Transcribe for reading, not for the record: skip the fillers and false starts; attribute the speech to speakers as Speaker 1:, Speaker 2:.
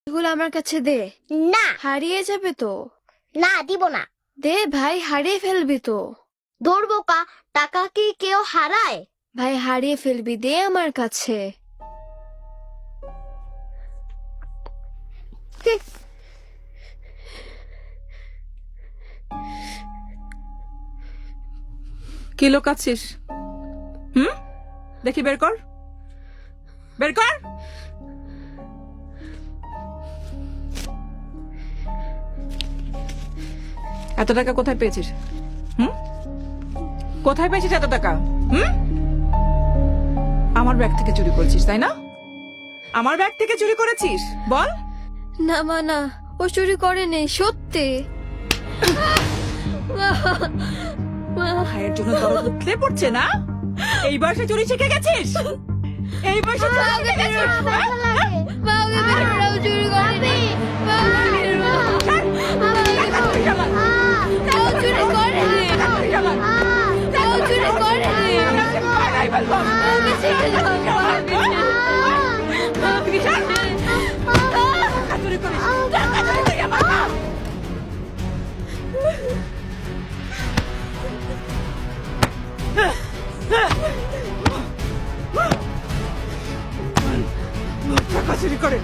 Speaker 1: এগুলো আমার কাছে দে।
Speaker 2: না
Speaker 1: হারিয়ে যাবে তো।
Speaker 2: না দিব না।
Speaker 1: দে ভাই, হারিয়ে ফেলবি তো।
Speaker 2: দৌড় বোকা, টাকা কি কেউ হারায়?
Speaker 1: ভাই হারিয়ে ফেলবি, দে আমার কাছে।
Speaker 3: কি লোকাচ্ছিস? দেখি বের কর, বের কর। এত টাকা কোথায় পেয়েছিস? কোথায় পেয়েছিস এত টাকা? আমার ব্যাগ থেকে চুরি করেছিস তাই না? আমার ব্যাগ থেকে চুরি করেছিস, বল।
Speaker 1: না মা না, ও চুরি করেনি, সত্যি।
Speaker 3: ভাইয়ের জন্য দরদ উঠলে পড়ছে না? এই বয়সে চুরি শিখে গেছিস? এই বয়সে চুরি শিখে গেছিস? হ্যাঁ?
Speaker 1: মা, ওকে বের করো, ও চুরি করেনি। মা, ওকে বের করো।
Speaker 3: টাকা চুরি আমার।
Speaker 1: ও চুরি করেনি। ও চুরি করেনি।
Speaker 3: টাকাই বলবো।
Speaker 1: ওকে ছেড়ে দাও, মা।
Speaker 3: তুই যা। টাকা চুরি করিস। টাকা চুরি করি আমার। টাকা চুরি করে।